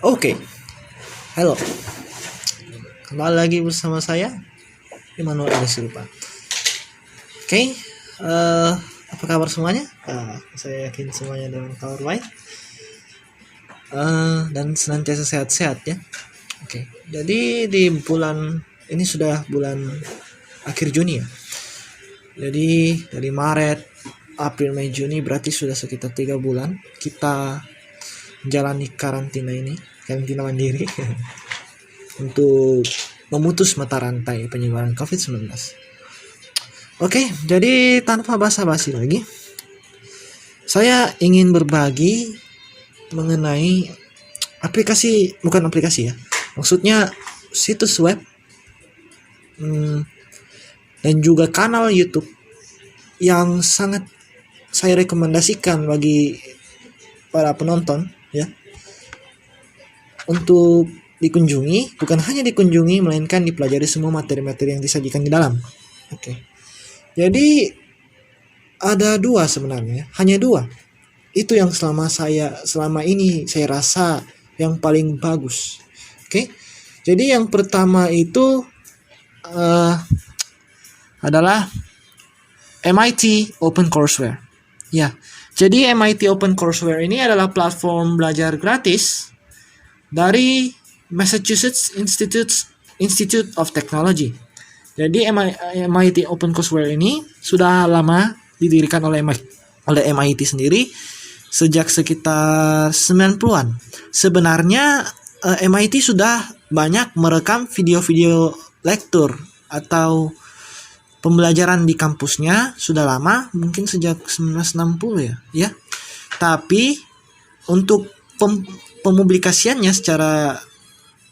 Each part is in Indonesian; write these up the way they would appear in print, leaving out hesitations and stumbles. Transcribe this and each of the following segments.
Oke, halo. Kembali lagi bersama saya, Immanuel Silupa. Oke, apa kabar semuanya? Saya yakin semuanya dalam kabar baik dan senantiasa sehat-sehat ya. Oke, jadi di bulan ini sudah bulan akhir Juni ya. Jadi dari Maret, April, Mei, Juni berarti sudah sekitar 3 bulan kita menjalani karantina mandiri untuk memutus mata rantai penyebaran COVID-19. Oke, jadi tanpa basa-basi lagi, saya ingin berbagi mengenai bukan aplikasi ya, maksudnya situs web dan juga kanal YouTube yang sangat saya rekomendasikan bagi para penonton ya untuk dikunjungi, bukan hanya dikunjungi melainkan dipelajari semua materi-materi yang disajikan di dalam. Oke. Jadi ada 2 sebenarnya, hanya 2. Itu yang selama ini saya rasa yang paling bagus. Oke. Jadi yang pertama itu adalah MIT OpenCourseWare. Ya. Jadi MIT OpenCourseWare ini adalah platform belajar gratis dari Massachusetts Institute of Technology. Jadi MIT OpenCourseWare ini sudah lama didirikan oleh MIT sendiri sejak sekitar 90-an. Sebenarnya MIT sudah banyak merekam video-video lektur atau pembelajaran di kampusnya sudah lama, mungkin sejak 1960 ya. Tapi untuk pemublикasiannya secara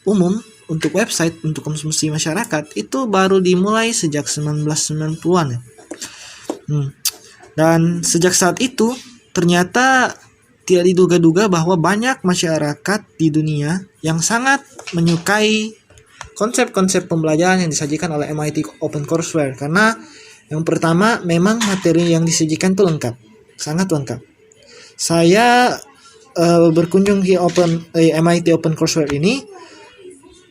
umum untuk website untuk konsumsi masyarakat itu baru dimulai sejak 1990-an ya. Dan sejak saat itu ternyata tidak diduga-duga bahwa banyak masyarakat di dunia yang sangat menyukai konsep-konsep pembelajaran yang disajikan oleh MIT OpenCourseWare, karena yang pertama memang materi yang disajikan itu lengkap, sangat lengkap. Saya berkunjung di MIT OpenCourseWare ini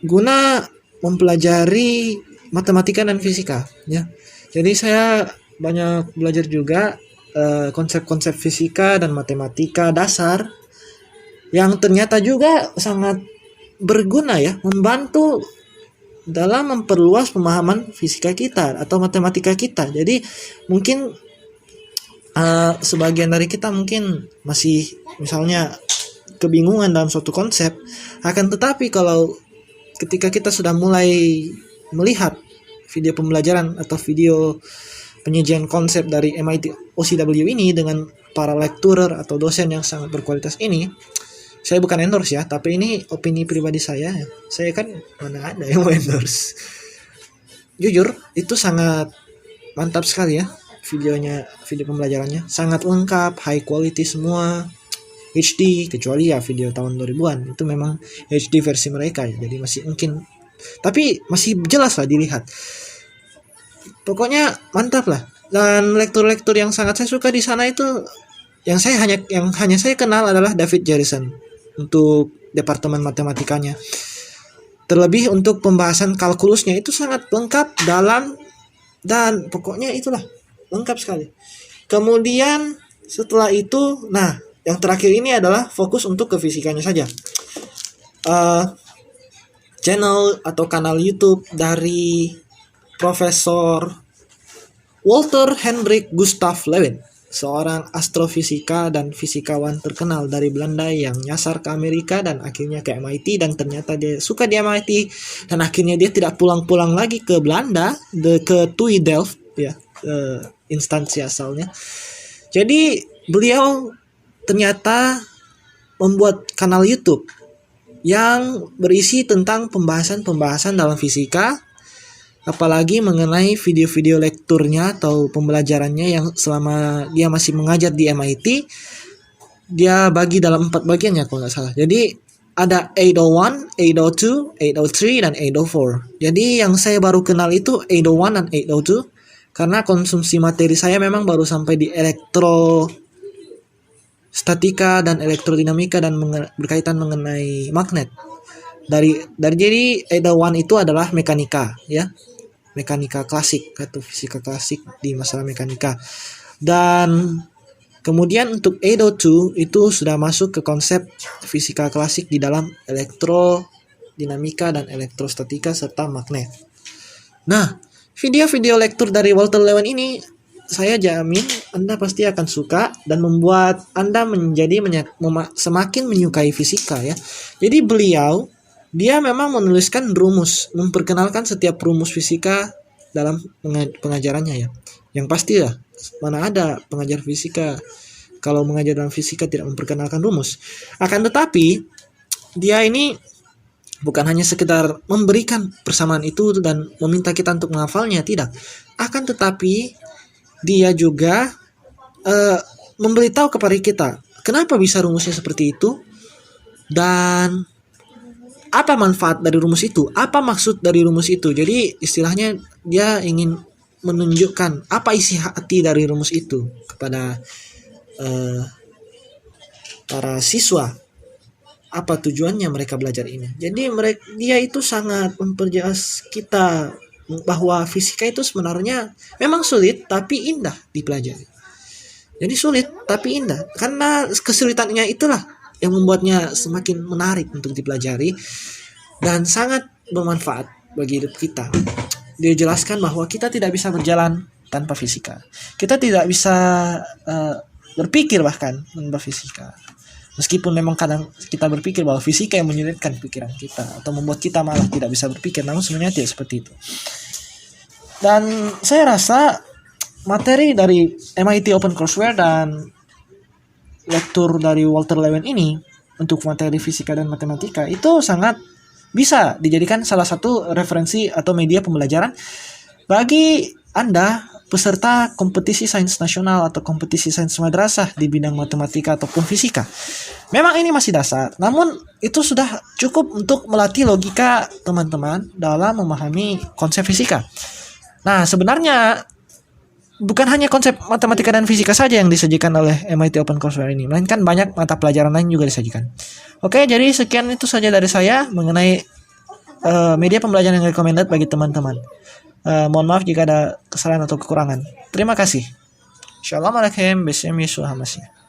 guna mempelajari matematika dan fisika ya. Jadi saya banyak belajar juga konsep-konsep fisika dan matematika dasar yang ternyata juga sangat berguna ya, membantu dalam memperluas pemahaman fisika kita atau matematika kita. Jadi mungkin sebagian dari kita mungkin masih misalnya kebingungan dalam suatu konsep, akan tetapi kalau ketika kita sudah mulai melihat video pembelajaran atau video penyajian konsep dari MIT OCW ini dengan para lecturer atau dosen yang sangat berkualitas ini, saya bukan endorse ya, tapi ini opini pribadi saya. Saya kan mana ada yang mau endorse. Jujur, itu sangat mantap sekali ya video pembelajarannya. Sangat lengkap, high quality semua, HD, kecuali ya video tahun 2000-an. Itu memang HD versi mereka ya, jadi masih mungkin. Tapi masih jelas lah dilihat. Pokoknya mantap lah. Dan lektur-lektur yang sangat saya suka di sana itu yang hanya saya kenal adalah David Garrison untuk departemen matematikanya. Terlebih untuk pembahasan kalkulusnya itu sangat lengkap, dalam, dan pokoknya itulah lengkap sekali. Kemudian setelah itu, yang terakhir ini adalah fokus untuk ke fisikanya saja. Channel atau kanal YouTube dari Profesor Walter Hendrik Gustav Lewin, seorang astrofisika dan fisikawan terkenal dari Belanda yang nyasar ke Amerika dan akhirnya ke MIT, dan ternyata dia suka di MIT dan akhirnya dia tidak pulang-pulang lagi ke Belanda, ke TUI Delft ya, instansi asalnya. Jadi beliau ternyata membuat kanal YouTube yang berisi tentang pembahasan dalam fisika, apalagi mengenai video-video lekturnya atau pembelajarannya yang selama dia masih mengajar di MIT, dia bagi dalam 4 bagian ya kalau nggak salah. Jadi ada 801, 802, 803, dan 804. Jadi yang saya baru kenal itu 801 dan 802 karena konsumsi materi saya memang baru sampai di statika dan elektrodinamika dan berkaitan mengenai magnet. Jadi Ada One itu adalah mekanika, ya, mekanika klasik atau fisika klasik di masalah mekanika. Dan kemudian untuk Ada 2 itu sudah masuk ke konsep fisika klasik di dalam elektrodinamika dan elektrostatika serta magnet. Nah, video-video lektur dari Walter Lewin ini saya jamin Anda pasti akan suka dan membuat Anda semakin menyukai fisika, ya. Jadi dia memang menuliskan rumus, memperkenalkan setiap rumus fisika dalam pengajarannya, ya. Yang pasti ya, mana ada pengajar fisika kalau mengajar dalam fisika tidak memperkenalkan rumus. Akan tetapi dia ini bukan hanya sekedar memberikan persamaan itu dan meminta kita untuk menghafalnya, tidak. Akan tetapi dia juga memberitahu kepada kita kenapa bisa rumusnya seperti itu dan apa manfaat dari rumus itu, apa maksud dari rumus itu. Jadi istilahnya dia ingin menunjukkan apa isi hati dari rumus itu kepada para siswa, apa tujuannya mereka belajar ini. Jadi dia itu sangat memperjelas kita bahwa fisika itu sebenarnya memang sulit tapi indah dipelajari. Jadi sulit tapi indah, karena kesulitannya itulah yang membuatnya semakin menarik untuk dipelajari dan sangat bermanfaat bagi hidup kita. Dia jelaskan bahwa kita tidak bisa berjalan tanpa fisika. Kita tidak bisa berpikir bahkan tanpa fisika. Meskipun memang kadang kita berpikir bahwa fisika yang menyulitkan pikiran kita atau membuat kita malah tidak bisa berpikir, namun sebenarnya tidak seperti itu. Dan saya rasa materi dari MIT OpenCourseWare dan lektur dari Walter Lewin ini untuk materi fisika dan matematika itu sangat bisa dijadikan salah satu referensi atau media pembelajaran bagi Anda peserta kompetisi sains nasional atau kompetisi sains madrasah di bidang matematika ataupun fisika. Memang ini masih dasar, namun itu sudah cukup untuk melatih logika teman-teman dalam memahami konsep fisika. Nah, sebenarnya bukan hanya konsep matematika dan fisika saja yang disajikan oleh MIT OpenCourseWare ini, melainkan banyak mata pelajaran lain juga disajikan. Oke, jadi sekian itu saja dari saya mengenai media pembelajaran yang recommended bagi teman-teman. Mohon maaf jika ada kesalahan atau kekurangan. Terima kasih. Assalamualaikum warahmatullahi wabarakatuh.